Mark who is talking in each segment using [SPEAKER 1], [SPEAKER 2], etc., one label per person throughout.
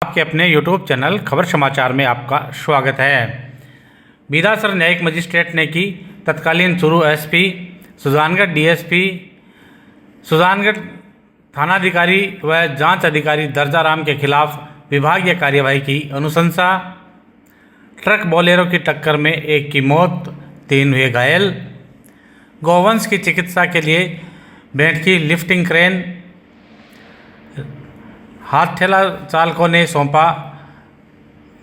[SPEAKER 1] आपके अपने YouTube channel खबर समाचार में आपका स्वागत है। बीदासर न्यायिक मजिस्ट्रेट ने की तत्कालीन चूरू एसपी, सुजानगढ़ डीएसपी, सुजानगढ़ थानाधिकारी व जांच अधिकारी दर्जाराम के खिलाफ विभागीय कार्यवाही की अनुशंसा। ट्रक बोलेरो की टक्कर में एक की मौत, 3 हुए घायल। गौवंश की चिकित्सा के लिए भेंट की लिफ्टिंग क्रेन। हाथ ठेला चालकों ने सौंपा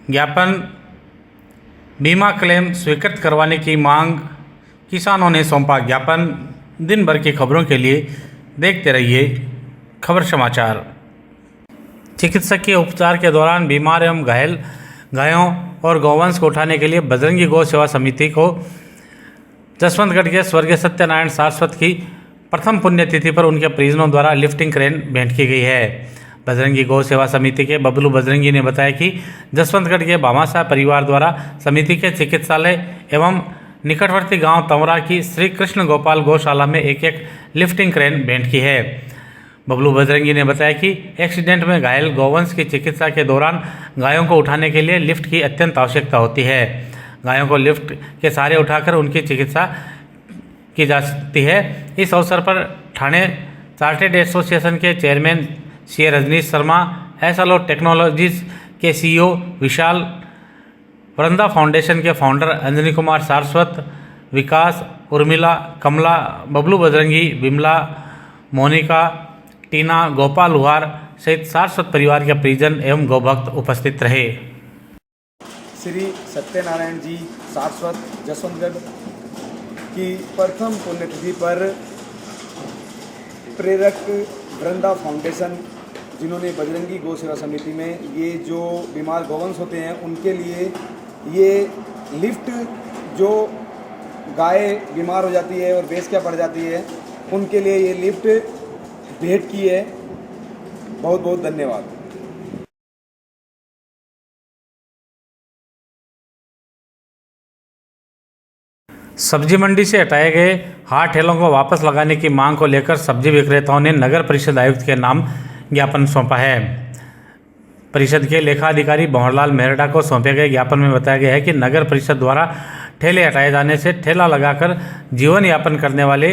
[SPEAKER 1] ज्ञापन। बीमा क्लेम स्वीकृत करवाने की मांग, किसानों ने सौंपा ज्ञापन। दिन भर की खबरों के लिए देखते रहिए खबर समाचार। चिकित्सकीय उपचार के दौरान बीमार एवं घायल गायों और गौवंश को उठाने के लिए बजरंगी गौ सेवा समिति को जसवंतगढ़ के स्वर्गीय सत्यनारायण सारस्वत की प्रथम पुण्यतिथि पर उनके परिजनों द्वारा लिफ्टिंग क्रेन भेंट की गई है। बजरंगी गौ सेवा समिति के बबलू बजरंगी ने बताया कि जसवंतगढ़ के भामाशाह परिवार द्वारा समिति के चिकित्सालय एवं निकटवर्ती गांव तंवरा की श्री कृष्ण गोपाल गौशाला में एक लिफ्टिंग क्रेन भेंट की है। बबलू बजरंगी ने बताया कि एक्सीडेंट में घायल गौवंश की चिकित्सा के दौरान गायों को उठाने के लिए लिफ्ट की अत्यंत आवश्यकता होती है। गायों को लिफ्ट के सहारे उठाकर उनकी चिकित्सा की जा सकती है। इस अवसर पर ठाणे चार्टेड एसोसिएशन के chairman C Rajneesh Sharma, SLO technologies के सीईओ विशाल, वृंदा फाउंडेशन के फाउंडर अंजनी कुमार सारस्वत, विकास, उर्मिला, कमला, बबलू बजरंगी, विमला, मोनिका, टीना, गोपाल लुहार सहित सारस्वत परिवार के परिजन एवं गौभक्त उपस्थित रहे।
[SPEAKER 2] श्री सत्यनारायण जी सारस्वत जसवंतगढ़ की प्रथम पुण्यतिथि पर प्रेरक वृंदा फाउंडेशन, जिन्होंने बजरंगी गौ सेवा समिति में ये जो बीमार गौवंश होते हैं उनके लिए ये लिफ्ट, जो गाय बीमार हो जाती है और बेचक्या पड़ जाती है, उनके लिए ये लिफ्ट भेंट की है। बहुत बहुत धन्यवाद।
[SPEAKER 1] सब्जी मंडी से हटाए गए हाथ ठेलों को वापस लगाने की मांग को लेकर सब्जी विक्रेताओं ने नगर परिषद आयुक्त के नाम ज्ञापन सौंपा है। परिषद के लेखाधिकारी भंवरलाल मेहरडा को सौंपे गए ज्ञापन में बताया गया है कि नगर परिषद द्वारा ठेले हटाए जाने से ठेला लगाकर जीवन यापन करने वाले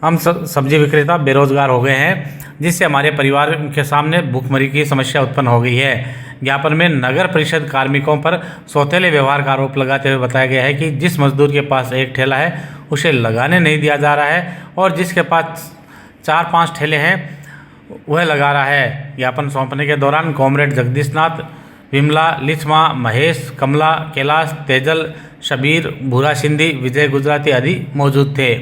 [SPEAKER 1] हम सब्जी विक्रेता बेरोजगार हो गए हैं, जिससे हमारे परिवार के सामने भूखमरी की समस्या उत्पन्न हो गई है। ज्ञापन में नगर परिषद कार्मिकों पर सौतेले व्यवहार का आरोप लगाते हुए बताया गया है कि जिस मजदूर के पास एक ठेला है उसे लगाने नहीं दिया जा रहा है और जिसके पास 4-5 ठेले हैं वह लगा रहा है। ज्ञापन सौंपने के दौरान कॉमरेड जगदीश नाथ, विमला, लिचमा, महेश, कमला, कैलाश, तेजल, शबीर, भूरा सिंधी, विजय गुजराती आदि मौजूद थे।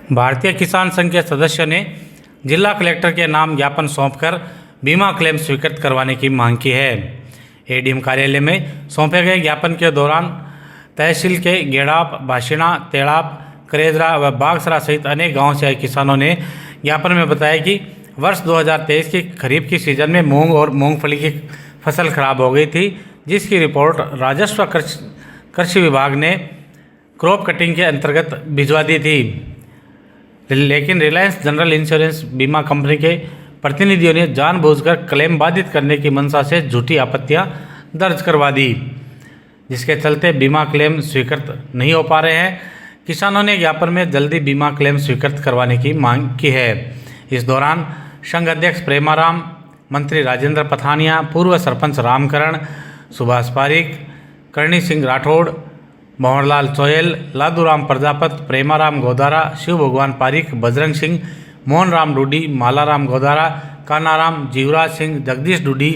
[SPEAKER 1] भारतीय किसान संघ के सदस्यों ने जिला कलेक्टर के नाम ज्ञापन सौंपकर बीमा क्लेम स्वीकृत करवाने की मांग की है। एडीएम कार्यालय में सौंपे गए ज्ञापन के दौरान तहसील के गेड़ाप, भाषिणा, तेड़ाप, करेजरा व बागसरा सहित अनेक गांवों से आए किसानों ने ज्ञापन में बताया कि वर्ष 2023 की खरीफ की सीजन में मूंग और मूंगफली की फसल खराब हो गई थी, जिसकी रिपोर्ट राजस्व कृषि विभाग ने क्रॉप कटिंग के अंतर्गत भिजवा दी थी, लेकिन रिलायंस जनरल इंश्योरेंस बीमा कंपनी के प्रतिनिधियों ने जानबूझकर क्लेम बाधित करने की मंशा से झूठी आपत्तियां दर्ज करवा दी, जिसके चलते बीमा क्लेम स्वीकृत नहीं हो पा रहे हैं। किसानों ने ज्ञापन में जल्दी बीमा क्लेम स्वीकृत करवाने की मांग की है। इस दौरान संघ अध्यक्ष प्रेमाराम, मंत्री राजेंद्र पथानिया, पूर्व सरपंच रामकरण, सुभाष पारिक, करणी सिंह राठौड़, भंवरलाल चोयल, लादूराम प्रजापत, प्रेमाराम गोदारा, शिव भगवान पारिक, बजरंग सिंह, मोहन राम डूडी, मालाराम गोदारा, कानाराम, जीवराज सिंह, जगदीश डूडी,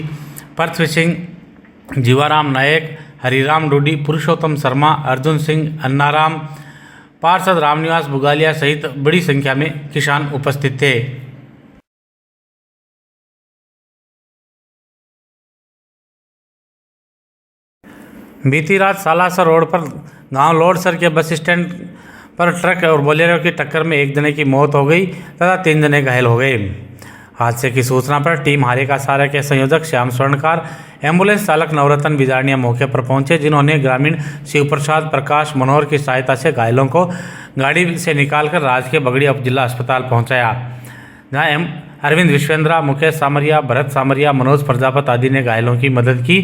[SPEAKER 1] पृथ्वी सिंह, जीवाराम नायक, हरिराम डूडी, पुरुषोत्तम शर्मा, अर्जुन सिंह, अन्नाराम, पार्षद रामनिवास बुगालिया सहित बड़ी संख्या में किसान उपस्थित थे। बीती रात सालासर रोड पर गांव लोडसर के बस स्टैंड पर ट्रक और बोलेरो की टक्कर में एक जने की मौत हो गई तथा 3 जने घायल हो गए। हादसे की सूचना पर टीम हारे का सारा के संयोजक श्याम स्वर्णकार एम्बुलेंस चालक नवरत्न बिजारनिया मौके पर पहुंचे, जिन्होंने ग्रामीण शिव प्रसाद प्रकाश मनोहर की सहायता से घायलों को गाड़ी से निकालकर राजकीय बगड़ी उप जिला अस्पताल पहुंचाया, जहां अरविंद विश्वेंद्रा, मुकेश सामरिया, भरत सामरिया, मनोज प्रजापति आदि ने घायलों की मदद की।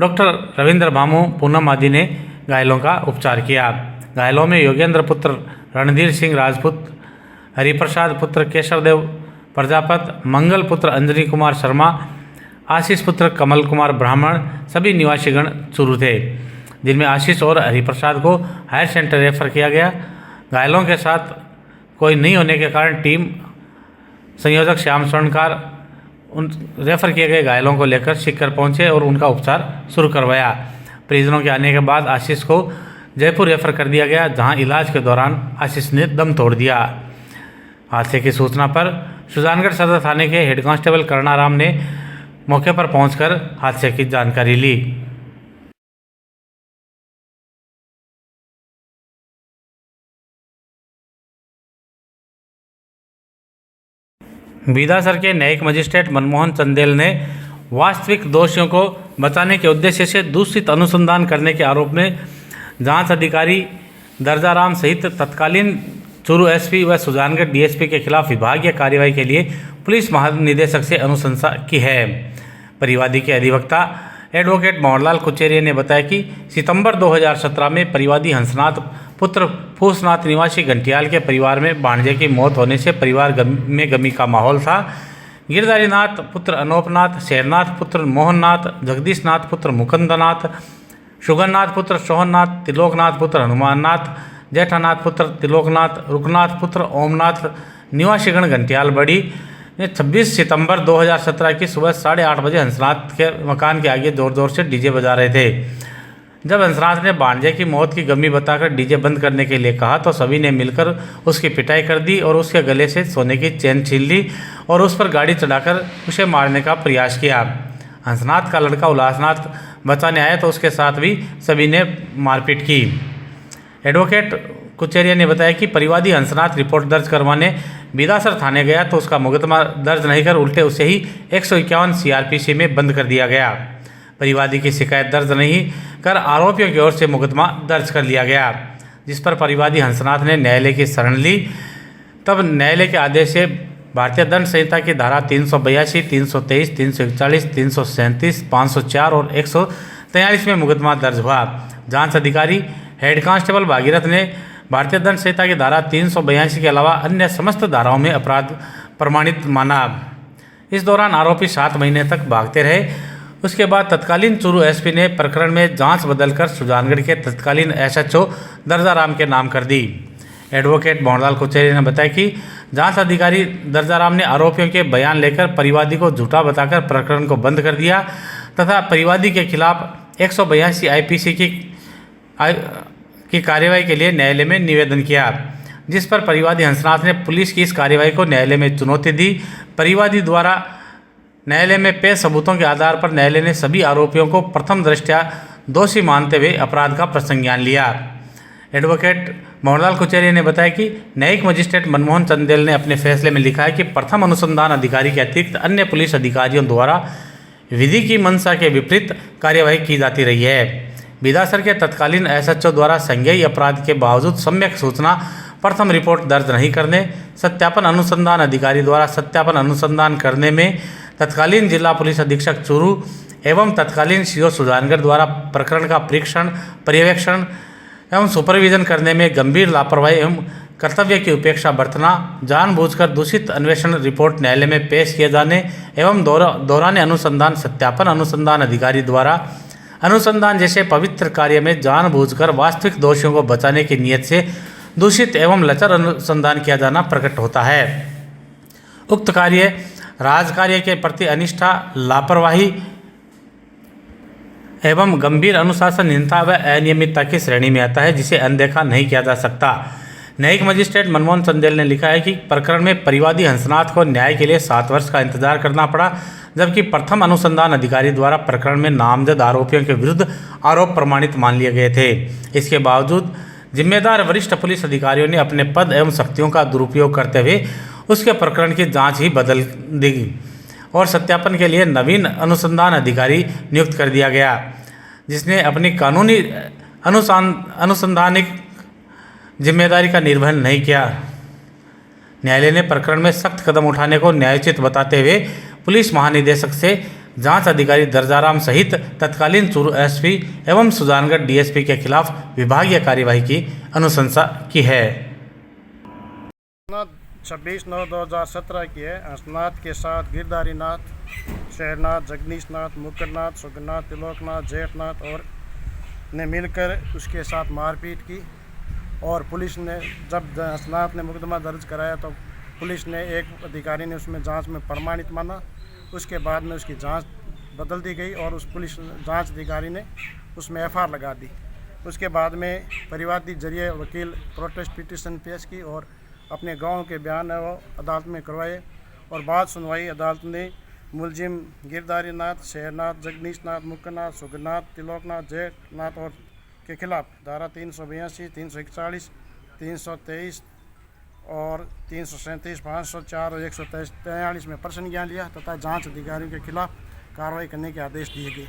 [SPEAKER 1] डॉक्टर रविंद्र भामू, पूनम आदि ने घायलों का उपचार किया। घायलों में योगेंद्र पुत्र रणधीर सिंह राजपूत, हरिप्रसाद पुत्र केशवदेव प्रजापति, मंगल पुत्र अंजनी कुमार शर्मा, आशीष पुत्र कमल कुमार ब्राह्मण सभी निवासीगण चूरू थे, जिनमें आशीष और हरिप्रसाद को हायर सेंटर रेफर किया गया। घायलों के साथ कोई नहीं होने के कारण टीम संयोजक श्याम स्वर्णकार उन रेफर किए गए घायलों को लेकर सीकर पहुंचे और उनका उपचार शुरू करवाया। परिजनों के आने के बाद आशीष को जयपुर रेफर कर दिया गया, जहां इलाज के दौरान आशीष ने दम तोड़ दिया। हादसे की सूचना पर सुजानगढ़ सदर थाने के हेड कांस्टेबल करुणाराम ने मौके पर पहुंचकर हादसे की जानकारी ली। बीदासर के न्यायिक मजिस्ट्रेट मनमोहन चंदेल ने वास्तविक दोषियों को बचाने के उद्देश्य से दूषित अनुसंधान करने के आरोप में जांच अधिकारी दर्जाराम सहित तत्कालीन चूरू एसपी व सुजानगढ़ डीएसपी के खिलाफ विभागीय कार्रवाई के लिए पुलिस महानिदेशक से अनुशंसा की है। परिवादी के अधिवक्ता एडवोकेट मोहनलाल कुचेरिया ने बताया कि सितंबर 2017 में परिवादी हंसनाथ पुत्र फूसनाथ निवासी घंटियाल के परिवार में भांजे की मौत होने से परिवार में गमी का माहौल था। गिरधारीनाथ पुत्र अनोपनाथ, शेरनाथ पुत्र मोहननाथ, जगदीशनाथ पुत्र मुकुंदनाथ, सुगन्नाथ पुत्र सोहननाथ, तिलोकनाथ पुत्र हनुमाननाथ, जेठानाथ पुत्र तिलोकनाथ, रुकनाथ पुत्र ओमनाथ निवासीगण घंटियाल बड़ी ने 26 सितंबर 2017 की सुबह 8:30 बजे हंसनाथ के मकान के आगे जोर जोर से डीजे बजा रहे थे। जब हंसनाथ ने भांजे की मौत की गमी बताकर डीजे बंद करने के लिए कहा तो सभी ने मिलकर उसकी पिटाई कर दी और उसके गले से सोने की चेन छीन ली और उस पर गाड़ी चढ़ाकर उसे मारने का प्रयास किया। हंसनाथ का लड़का उल्लासनाथ बचाने आया तो उसके साथ भी सभी ने मारपीट की। एडवोकेट कुचेरिया ने बताया कि परिवादी हंसनाथ रिपोर्ट दर्ज करवाने बीदासर थाने गया तो उसका मुकदमा दर्ज नहीं कर उल्टे उसे ही 151 सीआरपीसी में बंद कर दिया गया। परिवादी की शिकायत दर्ज नहीं कर आरोपियों की ओर से मुकदमा दर्ज कर लिया गया, जिस पर परिवादी हंसनाथ ने न्यायालय की शरण ली। तब न्यायालय के आदेश से भारतीय दंड संहिता की धारा 382, 323, 341, 337, 504 और 143 में मुकदमा दर्ज हुआ। जांच अधिकारी हेड कांस्टेबल भागीरथ ने भारतीय दंड संहिता की धारा 382 के अलावा अन्य समस्त धाराओं में अपराध प्रमाणित माना। इस दौरान आरोपी 7 महीने तक भागते रहे। उसके बाद तत्कालीन चूरू एसपी ने प्रकरण में जांच बदलकर सुजानगढ़ के तत्कालीन एसएचओ दर्जाराम के नाम कर दी। एडवोकेट मोहनलाल कुचेरिया ने बताया कि जांच अधिकारी दर्जाराम ने आरोपियों के बयान लेकर परिवादी को झूठा बताकर प्रकरण को बंद कर दिया तथा परिवादी के खिलाफ 182 आईपीसी की कार्यवाही के लिए न्यायालय में निवेदन किया, जिस पर परिवादी हंसनाथ ने पुलिस की इस कार्यवाही को न्यायालय में चुनौती दी। परिवादी द्वारा न्यायालय में पेश सबूतों के आधार पर न्यायालय ने सभी आरोपियों को प्रथम दृष्टया दोषी मानते हुए अपराध का प्रसंज्ञान लिया। एडवोकेट मोहनलाल कुचेरिया ने बताया कि न्यायिक मजिस्ट्रेट मनमोहन चंदेल ने अपने फैसले में लिखा है कि प्रथम अनुसंधान अधिकारी के अतिरिक्त अन्य पुलिस अधिकारियों द्वारा विधि की मंशा के विपरीत कार्यवाही की जाती रही है। बीदासर के तत्कालीन एसएचओ द्वारा संज्ञेय अपराध के बावजूद सम्यक सूचना प्रथम रिपोर्ट दर्ज नहीं करने, सत्यापन अनुसंधान अधिकारी द्वारा सत्यापन अनुसंधान करने में, तत्कालीन जिला पुलिस अधीक्षक चूरू एवं तत्कालीन सीओ सुजानगढ़ द्वारा प्रकरण का परीक्षण, पर्यवेक्षण एवं सुपरविजन करने में गंभीर लापरवाही एवं कर्तव्य की उपेक्षा बरतना, जानबूझकर दूषित अन्वेषण रिपोर्ट न्यायालय में पेश किए जाने एवं दौरान अनुसंधान सत्यापन अनुसंधान अधिकारी द्वारा अनुसंधान जैसे पवित्र कार्य में जानबूझकर वास्तविक दोषियों को बचाने की नीयत से दूषित एवं लचर अनुसंधान किया जाना प्रकट होता है। उक्त कार्य राजकार्य के प्रति अनिष्ठा, लापरवाही एवं गंभीर अनुशासनहीनता व अनियमितता की श्रेणी में आता है, जिसे अनदेखा नहीं किया जा सकता। न्यायिक मजिस्ट्रेट मनमोहन चंदेल ने लिखा है कि प्रकरण में परिवादी हंसनाथ को न्याय के लिए 7 वर्ष का इंतजार करना पड़ा, जबकि प्रथम अनुसंधान अधिकारी द्वारा प्रकरण में नामजद आरोपियों के विरुद्ध आरोप प्रमाणित मान लिए गए थे। इसके बावजूद जिम्मेदार वरिष्ठ पुलिस अधिकारियों ने अपने पद एवं शक्तियों का दुरुपयोग करते हुए उसके प्रकरण की जांच ही बदल दी। और सत्यापन के लिए नवीन अनुसंधान अधिकारी नियुक्त कर दिया गया, जिसने अपनी कानूनी अनुसंधानिक जिम्मेदारी का निर्वहन नहीं किया। न्यायालय ने प्रकरण में सख्त कदम उठाने को न्यायोचित बताते हुए पुलिस महानिदेशक से जांच अधिकारी दर्जाराम सहित तत्कालीन चूरू एसपी एवं सुजानगढ़ डीएसपी के खिलाफ विभागीय कार्यवाही की अनुशंसा की है।
[SPEAKER 3] 26/9/2017 की है। हंसनाथ के साथ गिरधारीनाथ, शहरनाथ, जगदीशनाथ, मुकरनाथ, सुगनाथ, तिलोकनाथ, जेठनाथ और ने मिलकर उसके साथ मारपीट की और पुलिस ने जब हंसनाथ ने मुकदमा दर्ज कराया तो पुलिस ने एक अधिकारी ने उसमें जांच में प्रमाणित माना। उसके बाद में उसकी जांच बदल दी गई और उस पुलिस जांच अधिकारी ने उसमें एफआईआर लगा दी। उसके बाद में परिवादी जरिए वकील प्रोटेस्ट पिटीशन पेश की और अपने गांव के बयान है वो अदालत में करवाए और बाद सुनवाई अदालत ने मुलजिम गिरधारीनाथ, शहरनाथ, जगदीशनाथ, मुकरनाथ, सुगनाथ, तिलोकनाथ, जेठनाथ और के खिलाफ धारा 382, 341, 323 और 337, 504 और 143 में प्रश्न ज्ञान लिया तथा जांच अधिकारियों के खिलाफ कार्रवाई करने के आदेश दिए गए।